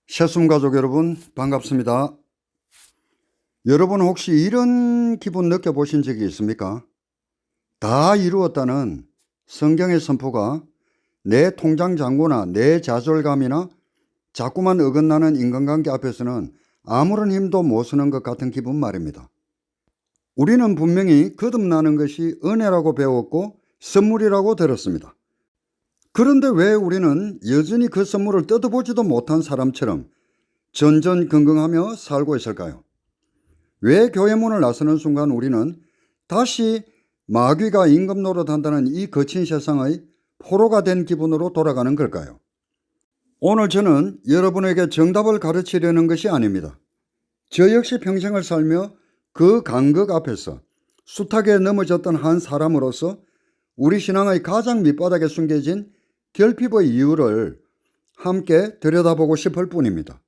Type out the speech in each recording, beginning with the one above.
새순가족 여러분 반갑습니다. 여러분 혹시 이런 기분 느껴보신 적이 있습니까? 다 이루었다는 성경의 선포가 내 통장 잔고나 내 좌절감이나 자꾸만 어긋나는 인간관계 앞에서는 아무런 힘도 못 쓰는 것 같은 기분 말입니다. 우리는 분명히 거듭나는 것이 은혜라고 배웠고 선물이라고 들었습니다. 그런데 왜 우리는 여전히 그 선물을 뜯어보지도 못한 사람처럼 전전긍긍하며 살고 있을까요? 왜 교회 문을 나서는 순간 우리는 다시 마귀가 임금 노릇한다는 이 거친 세상의 포로가 된 기분으로 돌아가는 걸까요? 오늘 저는 여러분에게 정답을 가르치려는 것이 아닙니다. 저 역시 평생을 살며 그 간극 앞에서 숱하게 넘어졌던 한 사람으로서 우리 신앙의 가장 밑바닥에 숨겨진 결핍의 이유를 함께 들여다보고 싶을 뿐입니다.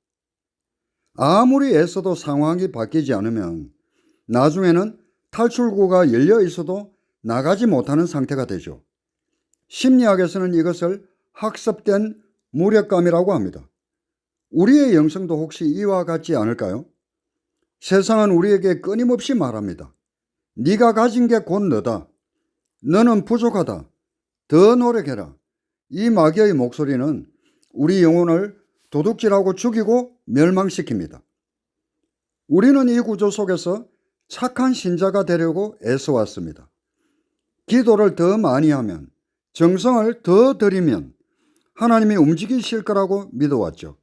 아무리 애써도 상황이 바뀌지 않으면 나중에는 탈출구가 열려 있어도 나가지 못하는 상태가 되죠. 심리학에서는 이것을 학습된 무력감이라고 합니다. 우리의 영성도 혹시 이와 같지 않을까요? 세상은 우리에게 끊임없이 말합니다. 네가 가진 게 곧 너다. 너는 부족하다. 더 노력해라. 이 마귀의 목소리는 우리 영혼을 도둑질하고 죽이고 멸망시킵니다. 우리는 이 구조 속에서 착한 신자가 되려고 애써왔습니다. 기도를 더 많이 하면, 정성을 더 들이면 하나님이 움직이실 거라고 믿어왔죠.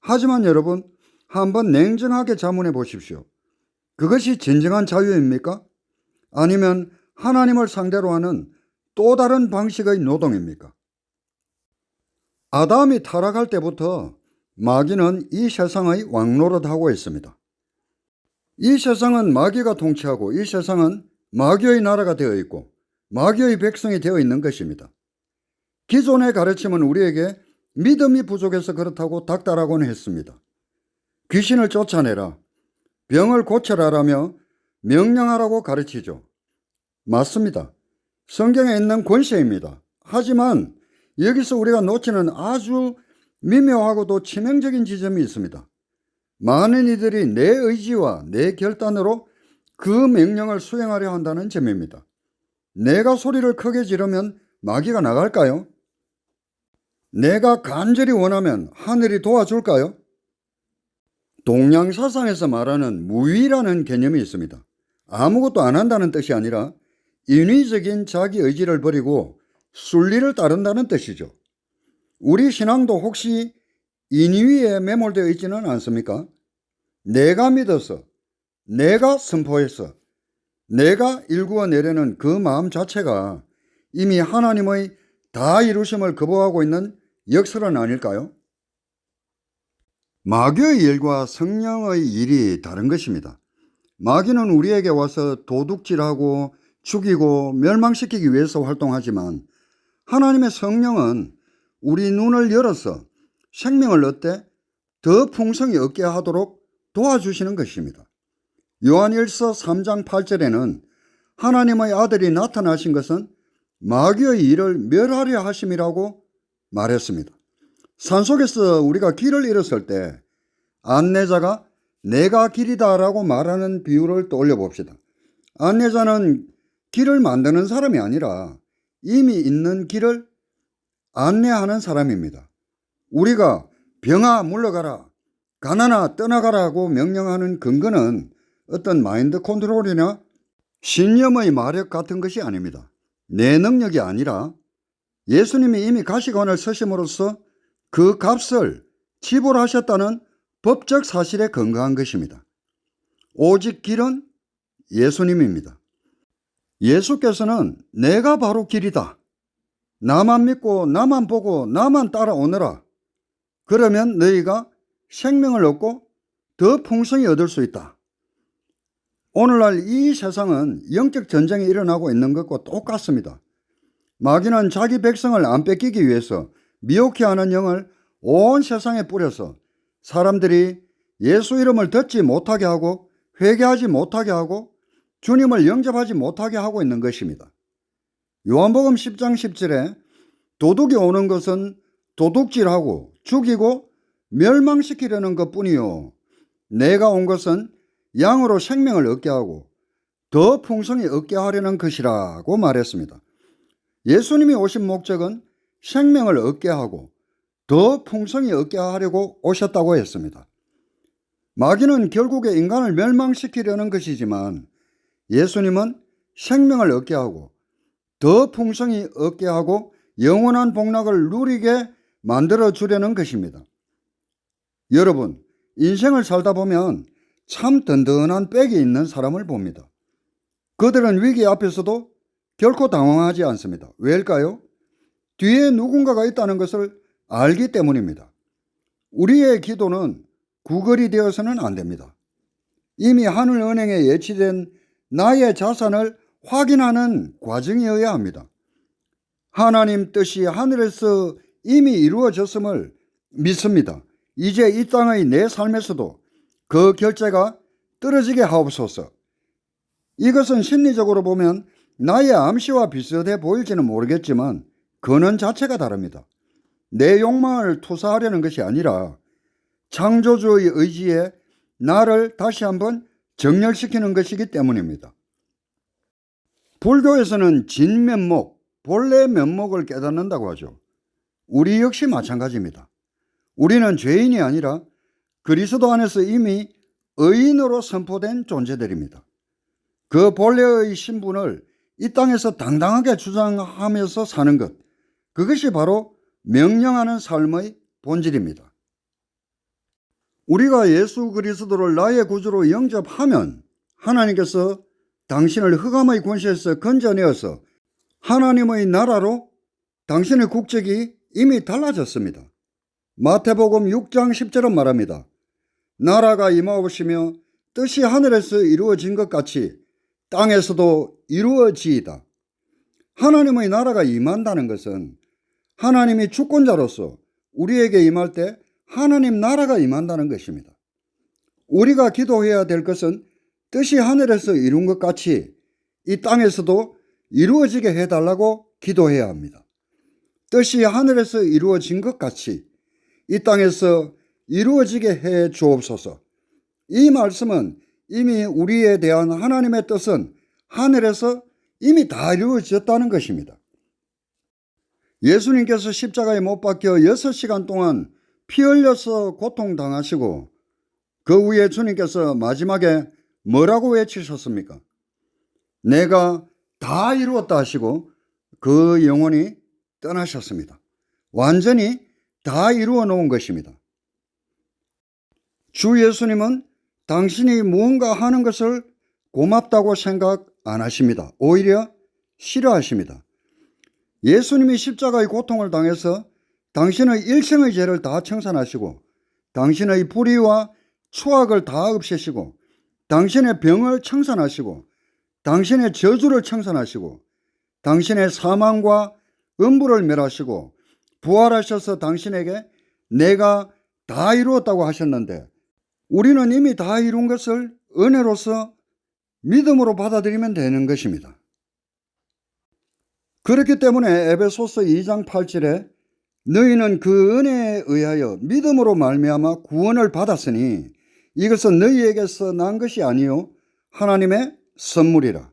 하지만 여러분, 한번 냉정하게 자문해 보십시오. 그것이 진정한 자유입니까? 아니면 하나님을 상대로 하는 또 다른 방식의 노동입니까? 아담이 타락할 때부터 마귀는 이 세상의 왕노릇하고 있습니다. 이 세상은 마귀가 통치하고 이 세상은 마귀의 나라가 되어 있고 마귀의 백성이 되어 있는 것입니다. 기존의 가르침은 우리에게 믿음이 부족해서 그렇다고 닥달하곤 했습니다. 귀신을 쫓아내라, 병을 고쳐라라며 명령하라고 가르치죠. 맞습니다. 성경에 있는 권세입니다. 하지만 여기서 우리가 놓치는 아주 미묘하고도 치명적인 지점이 있습니다. 많은 이들이 내 의지와 내 결단으로 그 명령을 수행하려 한다는 점입니다. 내가 소리를 크게 지르면 마귀가 나갈까요? 내가 간절히 원하면 하늘이 도와줄까요? 동양사상에서 말하는 무위라는 개념이 있습니다. 아무것도 안 한다는 뜻이 아니라 인위적인 자기 의지를 버리고 순리를 따른다는 뜻이죠. 우리 신앙도 혹시 인위에 매몰되어 있지는 않습니까? 내가 믿어서, 내가 선포해서, 내가 일구어 내려는 그 마음 자체가 이미 하나님의 다 이루심을 거부하고 있는 역설은 아닐까요? 마귀의 일과 성령의 일이 다른 것입니다. 마귀는 우리에게 와서 도둑질하고 죽이고 멸망시키기 위해서 활동하지만 하나님의 성령은 우리 눈을 열어서 생명을 얻되 더 풍성히 얻게 하도록 도와주시는 것입니다. 요한일서 3장 8절에는 하나님의 아들이 나타나신 것은 마귀의 일을 멸하려 하심이라고 말했습니다. 산속에서 우리가 길을 잃었을 때 안내자가 내가 길이다라고 말하는 비유를 떠올려 봅시다. 안내자는 길을 만드는 사람이 아니라 이미 있는 길을 안내하는 사람입니다. 우리가 병아 물러가라, 가난아 떠나가라고 명령하는 근거는 어떤 마인드 컨트롤이나 신념의 마력 같은 것이 아닙니다. 내 능력이 아니라 예수님이 이미 가시관을 서심으로써 그 값을 지불하셨다는 법적 사실에 근거한 것입니다. 오직 길은 예수님입니다. 예수께서는 내가 바로 길이다. 나만 믿고 나만 보고 나만 따라오너라. 그러면 너희가 생명을 얻고 더 풍성히 얻을 수 있다. 오늘날 이 세상은 영적 전쟁이 일어나고 있는 것과 똑같습니다. 마귀는 자기 백성을 안 뺏기기 위해서 미혹해 하는 영을 온 세상에 뿌려서 사람들이 예수 이름을 듣지 못하게 하고 회개하지 못하게 하고 주님을 영접하지 못하게 하고 있는 것입니다. 요한복음 10장 10절에 도둑이 오는 것은 도둑질하고 죽이고 멸망시키려는 것뿐이요 내가 온 것은 양으로 생명을 얻게 하고 더 풍성히 얻게 하려는 것이라고 말했습니다. 예수님이 오신 목적은 생명을 얻게 하고 더 풍성히 얻게 하려고 오셨다고 했습니다. 마귀는 결국에 인간을 멸망시키려는 것이지만 예수님은 생명을 얻게 하고 더 풍성히 얻게 하고 영원한 복락을 누리게 만들어 주려는 것입니다. 여러분, 인생을 살다 보면 참 든든한 백이 있는 사람을 봅니다. 그들은 위기 앞에서도 결코 당황하지 않습니다. 왜일까요? 뒤에 누군가가 있다는 것을 알기 때문입니다. 우리의 기도는 구걸이 되어서는 안 됩니다. 이미 하늘은행에 예치된 나의 자산을 확인하는 과정이어야 합니다. 하나님 뜻이 하늘에서 이미 이루어졌음을 믿습니다. 이제 이 땅의 내 삶에서도 그 결제가 떨어지게 하옵소서. 이것은 심리적으로 보면 나의 암시와 비슷해 보일지는 모르겠지만 근원 자체가 다릅니다. 내 욕망을 투사하려는 것이 아니라 창조주의 의지에 나를 다시 한번 정렬시키는 것이기 때문입니다. 불교에서는 진면목, 본래 면목을 깨닫는다고 하죠. 우리 역시 마찬가지입니다. 우리는 죄인이 아니라 그리스도 안에서 이미 의인으로 선포된 존재들입니다. 그 본래의 신분을 이 땅에서 당당하게 주장하면서 사는 것, 그것이 바로 명령하는 삶의 본질입니다. 우리가 예수 그리스도를 나의 구주로 영접하면 하나님께서 당신을 흑암의 권세에서 건져내어서 하나님의 나라로 당신의 국적이 이미 달라졌습니다. 마태복음 6장 10절은 말합니다. 나라가 임하오시며 뜻이 하늘에서 이루어진 것 같이 땅에서도 이루어지이다. 하나님의 나라가 임한다는 것은 하나님이 주권자로서 우리에게 임할 때 하나님 나라가 임한다는 것입니다. 우리가 기도해야 될 것은 뜻이 하늘에서 이룬 것 같이 이 땅에서도 이루어지게 해달라고 기도해야 합니다. 뜻이 하늘에서 이루어진 것 같이 이 땅에서 이루어지게 해 주옵소서. 이 말씀은 이미 우리에 대한 하나님의 뜻은 하늘에서 이미 다 이루어졌다는 것입니다. 예수님께서 십자가에 못 박혀 6시간 동안 피 흘려서 고통당하시고 그 후에 주님께서 마지막에 뭐라고 외치셨습니까? 내가 다 이루었다 하시고 그 영혼이 떠나셨습니다. 완전히 다 이루어 놓은 것입니다. 주 예수님은 당신이 무언가 하는 것을 고맙다고 생각 안 하십니다. 오히려 싫어하십니다. 예수님이 십자가의 고통을 당해서 당신의 일생의 죄를 다 청산하시고 당신의 불의와 추악을 다 없애시고 당신의 병을 청산하시고 당신의 저주를 청산하시고 당신의 사망과 음부를 멸하시고 부활하셔서 당신에게 내가 다 이루었다고 하셨는데 우리는 이미 다 이룬 것을 은혜로서 믿음으로 받아들이면 되는 것입니다. 그렇기 때문에 에베소서 2장 8절에 너희는 그 은혜에 의하여 믿음으로 말미암아 구원을 받았으니 이것은 너희에게서 난 것이 아니요 하나님의 선물이라.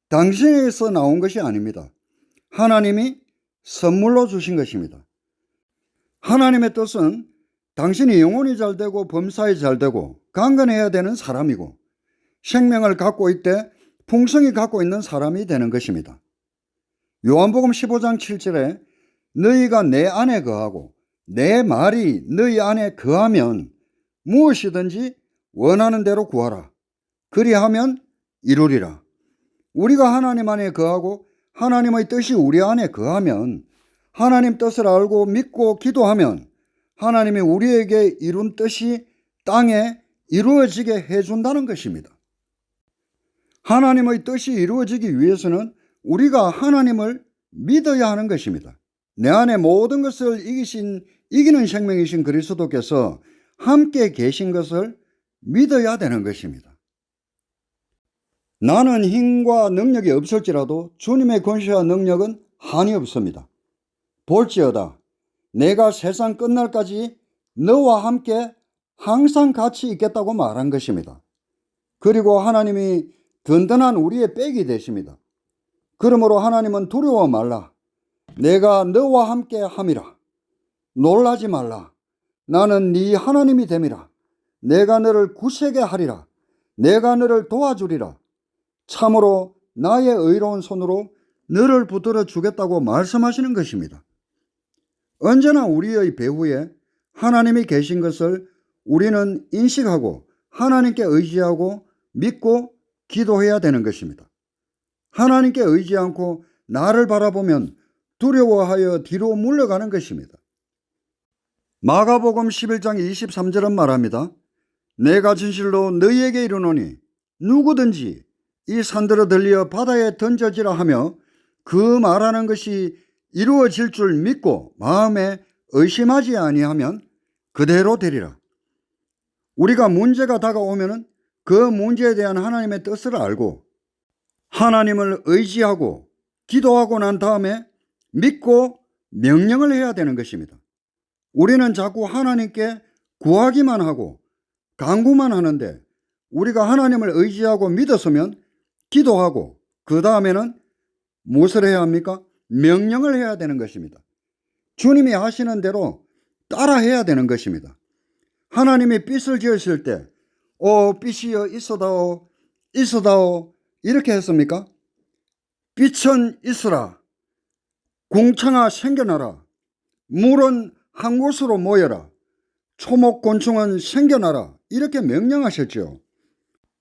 당신에게서 나온 것이 아닙니다. 하나님이 선물로 주신 것입니다. 하나님의 뜻은 당신이 영혼이 잘 되고 범사에 잘 되고 강건해야 되는 사람이고 생명을 갖고 있되 풍성히 갖고 있는 사람이 되는 것입니다. 요한복음 15장 7절에 너희가 내 안에 거하고 내 말이 너희 안에 거하면 무엇이든지 원하는 대로 구하라. 그리하면 이루리라. 우리가 하나님 안에 거하고 하나님의 뜻이 우리 안에 거하면 하나님 뜻을 알고 믿고 기도하면 하나님이 우리에게 이룬 뜻이 땅에 이루어지게 해준다는 것입니다. 하나님의 뜻이 이루어지기 위해서는 우리가 하나님을 믿어야 하는 것입니다. 내 안에 모든 것을 이기는 생명이신 그리스도께서 함께 계신 것을 믿어야 되는 것입니다. 나는 힘과 능력이 없을지라도 주님의 권세와 능력은 한이 없습니다. 볼지어다 내가 세상 끝날까지 너와 함께 항상 같이 있겠다고 말한 것입니다. 그리고 하나님이 든든한 우리의 백이 되십니다. 그러므로 하나님은 두려워 말라. 내가 너와 함께 함이라. 놀라지 말라. 나는 네 하나님이 됨이라. 내가 너를 굳세게 하리라. 내가 너를 도와주리라. 참으로 나의 의로운 손으로 너를 붙들어 주겠다고 말씀하시는 것입니다. 언제나 우리의 배후에 하나님이 계신 것을 우리는 인식하고 하나님께 의지하고 믿고 기도해야 되는 것입니다. 하나님께 의지 않고 나를 바라보면 두려워하여 뒤로 물러가는 것입니다. 마가복음 11장 23절은 말합니다. 내가 진실로 너희에게 이르노니 누구든지 이 산들어 들려 바다에 던져지라 하며 그 말하는 것이 이루어질 줄 믿고 마음에 의심하지 아니하면 그대로 되리라. 우리가 문제가 다가오면 그 문제에 대한 하나님의 뜻을 알고 하나님을 의지하고 기도하고 난 다음에 믿고 명령을 해야 되는 것입니다. 우리는 자꾸 하나님께 구하기만 하고 간구만 하는데 우리가 하나님을 의지하고 믿었으면 기도하고 그 다음에는 무엇을 해야 합니까? 명령을 해야 되는 것입니다. 주님이 하시는 대로 따라 해야 되는 것입니다. 하나님이 빛을 지으실 때 빛이여 있어다오 있어다오 이렇게 했습니까? 빛은 있으라. 궁창아 생겨나라. 물은 한 곳으로 모여라. 초목곤충은 생겨나라. 이렇게 명령하셨죠.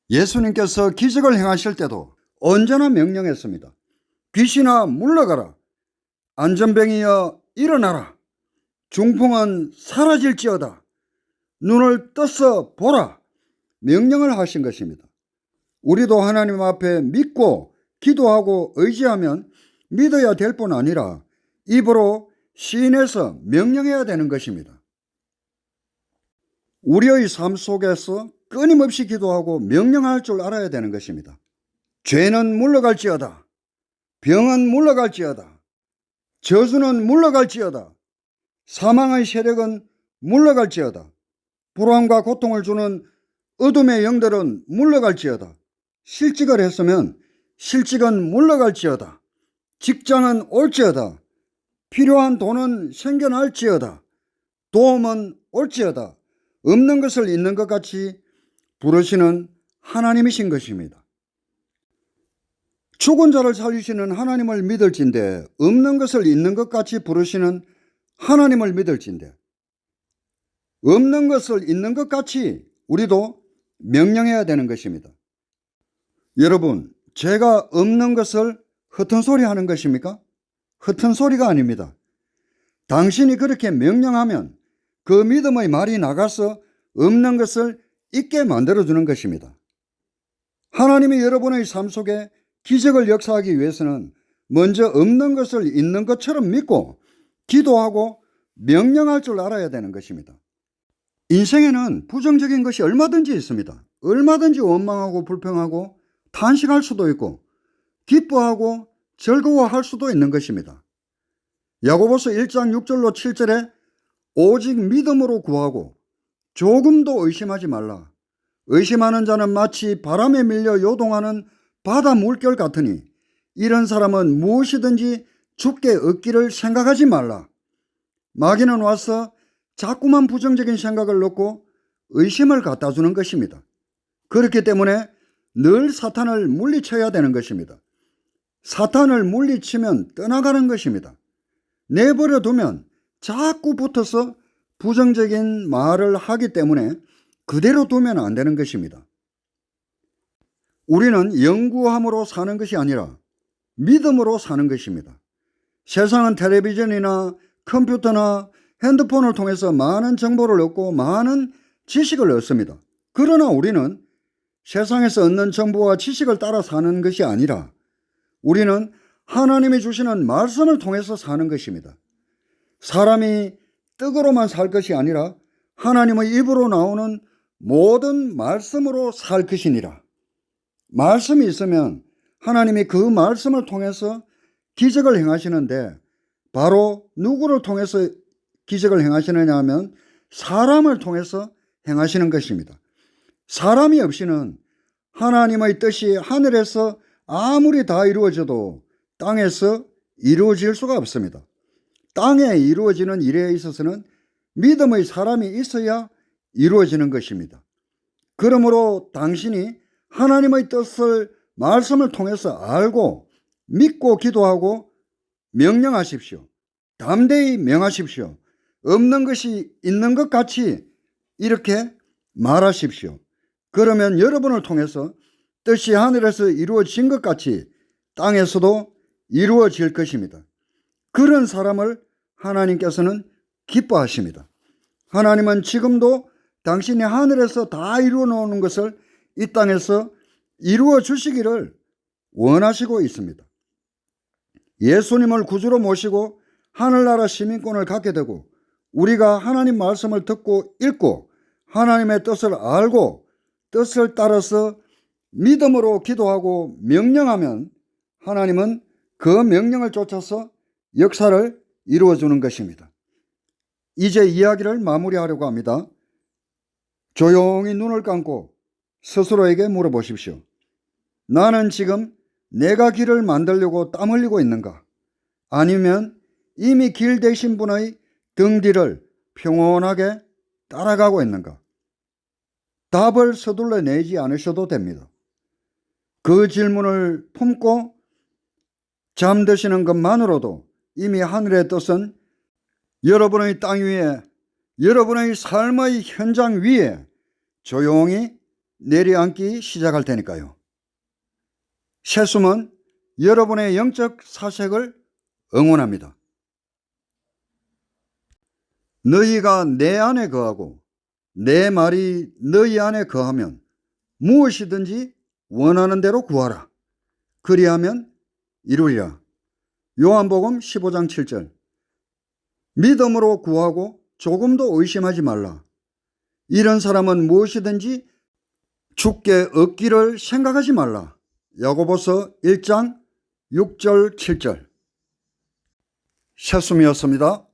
예수님께서 기적을 행하실 때도 언제나 명령했습니다. 귀신아 물러가라. 안전병이여 일어나라. 중풍은 사라질지어다. 눈을 떠서 보라. 명령을 하신 것입니다. 우리도 하나님 앞에 믿고 기도하고 의지하면 믿어야 될 뿐 아니라 입으로 시인해서 명령해야 되는 것입니다. 우리의 삶 속에서 끊임없이 기도하고 명령할 줄 알아야 되는 것입니다. 죄는 물러갈지어다. 병은 물러갈지어다. 저주는 물러갈지어다. 사망의 세력은 물러갈지어다. 불안과 고통을 주는 어둠의 영들은 물러갈지어다. 실직을 했으면 실직은 물러갈지어다. 직장은 올지어다. 필요한 돈은 생겨날지어다. 도움은 올지어다. 없는 것을 있는 것 같이 부르시는 하나님이신 것입니다. 죽은 자를 살리시는 하나님을 믿을진데 없는 것을 있는 것 같이 부르시는 하나님을 믿을진데 없는 것을 있는 것 같이 우리도 명령해야 되는 것입니다. 여러분, 제가 없는 것을 흩은 소리 하는 것입니까? 흩은 소리가 아닙니다. 당신이 그렇게 명령하면 그 믿음의 말이 나가서 없는 것을 있게 만들어주는 것입니다. 하나님이 여러분의 삶 속에 기적을 역사하기 위해서는 먼저 없는 것을 있는 것처럼 믿고 기도하고 명령할 줄 알아야 되는 것입니다. 인생에는 부정적인 것이 얼마든지 있습니다. 얼마든지 원망하고 불평하고 탄식할 수도 있고 기뻐하고 즐거워할 수도 있는 것입니다. 야고보서 1장 6절로 7절에 오직 믿음으로 구하고 조금도 의심하지 말라. 의심하는 자는 마치 바람에 밀려 요동하는 바다 물결 같으니 이런 사람은 무엇이든지 죽게 얻기를 생각하지 말라. 마귀는 와서 자꾸만 부정적인 생각을 넣고 의심을 갖다 주는 것입니다. 그렇기 때문에 늘 사탄을 물리쳐야 되는 것입니다. 사탄을 물리치면 떠나가는 것입니다. 내버려 두면 자꾸 붙어서 부정적인 말을 하기 때문에 그대로 두면 안 되는 것입니다. 우리는 연구함으로 사는 것이 아니라 믿음으로 사는 것입니다. 세상은 텔레비전이나 컴퓨터나 핸드폰을 통해서 많은 정보를 얻고 많은 지식을 얻습니다. 그러나 우리는 세상에서 얻는 정보와 지식을 따라 사는 것이 아니라 우리는 하나님이 주시는 말씀을 통해서 사는 것입니다. 사람이 떡으로만 살 것이 아니라 하나님의 입으로 나오는 모든 말씀으로 살 것이니라. 말씀이 있으면 하나님이 그 말씀을 통해서 기적을 행하시는데 바로 누구를 통해서 기적을 행하시느냐 하면 사람을 통해서 행하시는 것입니다. 사람이 없이는 하나님의 뜻이 하늘에서 아무리 다 이루어져도 땅에서 이루어질 수가 없습니다. 땅에 이루어지는 일에 있어서는 믿음의 사람이 있어야 이루어지는 것입니다. 그러므로 당신이 하나님의 뜻을 말씀을 통해서 알고 믿고 기도하고 명령하십시오. 담대히 명하십시오. 없는 것이 있는 것 같이 이렇게 말하십시오. 그러면 여러분을 통해서 뜻이 하늘에서 이루어진 것 같이 땅에서도 이루어질 것입니다. 그런 사람을 하나님께서는 기뻐하십니다. 하나님은 지금도 당신이 하늘에서 다 이루어 놓는 것을 이 땅에서 이루어 주시기를 원하시고 있습니다. 예수님을 구주로 모시고 하늘나라 시민권을 갖게 되고 우리가 하나님 말씀을 듣고 읽고 하나님의 뜻을 알고 뜻을 따라서 믿음으로 기도하고 명령하면 하나님은 그 명령을 쫓아서 역사를 이루어주는 것입니다. 이제 이야기를 마무리하려고 합니다. 조용히 눈을 감고 스스로에게 물어보십시오. 나는 지금 내가 길을 만들려고 땀 흘리고 있는가? 아니면 이미 길 되신 분의 등 뒤를 평온하게 따라가고 있는가? 답을 서둘러 내지 않으셔도 됩니다. 그 질문을 품고 잠드시는 것만으로도 이미 하늘의 뜻은 여러분의 땅 위에, 여러분의 삶의 현장 위에 조용히 내려앉기 시작할 테니까요. 새숨은 여러분의 영적 사색을 응원합니다. 너희가 내 안에 거하고 내 말이 너희 안에 거하면 무엇이든지 원하는 대로 구하라. 그리하면 이루리라. 요한복음 15장 7절. 믿음으로 구하고 조금도 의심하지 말라. 이런 사람은 무엇이든지 주께 얻기를 생각하지 말라. 야고보서 1장 6절 7절. 새숨이었습니다.